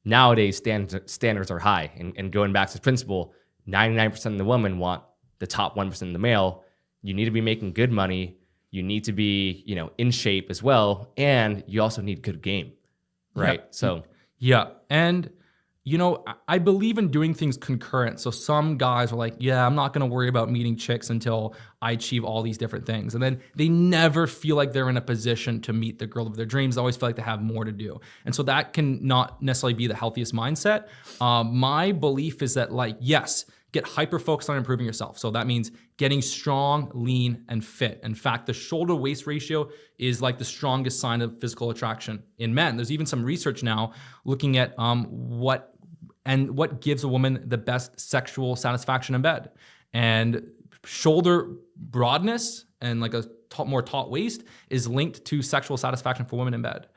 Nowadays, standards are high. And going back to the principle, 99% of the women want the top 1% of the male. You need to be making good money. You need to be, in shape as well. And you also need good game, right? Yeah. So, yeah. And, I believe in doing things concurrent. So some guys are like, yeah, I'm not going to worry about meeting chicks until I achieve all these different things. And then they never feel like they're in a position to meet the girl of their dreams. They always feel like they have more to do. And so that can not necessarily be the healthiest mindset. My belief is that, yes, get hyper-focused on improving yourself. So that means getting strong, lean, and fit. In fact, the shoulder-waist ratio is like the strongest sign of physical attraction in men. There's even some research now looking at what gives a woman the best sexual satisfaction in bed. And shoulder broadness and like a more taut waist is linked to sexual satisfaction for women in bed.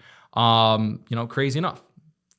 Crazy enough.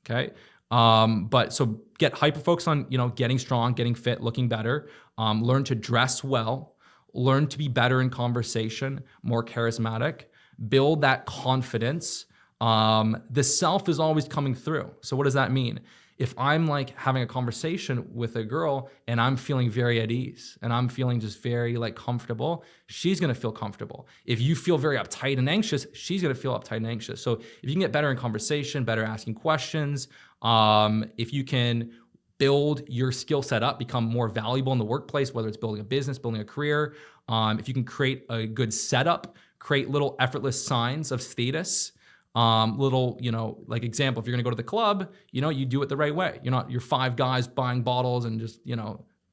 Okay. But so get hyper-focused on, getting strong, getting fit, looking better, learn to dress well, learn to be better in conversation, more charismatic, build that confidence. The self is always coming through. So what does that mean? If I'm like having a conversation with a girl and I'm feeling very at ease and I'm feeling just very comfortable, she's gonna feel comfortable. If you feel very uptight and anxious, she's gonna feel uptight and anxious. So if you can get better in conversation, better asking questions, if you can build your skill set up, become more valuable in the workplace, whether it's building a business, building a career, if you can create a good setup, create little effortless signs of status, example, if you're gonna go to the club, you do it the right way. You're five guys buying bottles and just,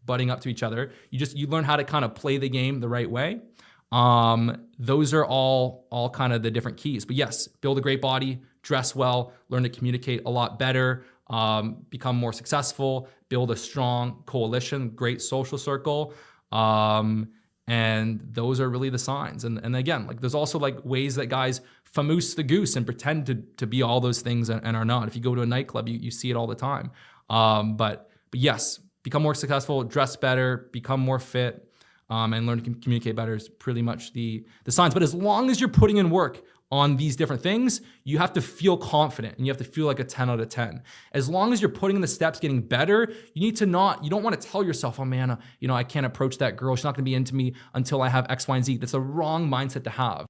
butting up to each other. You learn how to kind of play the game the right way. Those are all kind of the different keys. But yes, build a great body, dress well, learn to communicate a lot better, become more successful, build a strong coalition, great social circle. And those are really the signs. And again, there's also ways that guys famoose the goose and pretend to be all those things and are not. If you go to a nightclub, you see it all the time. But yes, become more successful, dress better, become more fit, and learn to communicate better is pretty much the signs. But as long as you're putting in work on these different things, you have to feel confident and you have to feel like a 10 out of 10. As long as you're putting in the steps, getting better, you don't want to tell yourself, oh man, I can't approach that girl. She's not going to be into me until I have X, Y, and Z. That's a wrong mindset to have.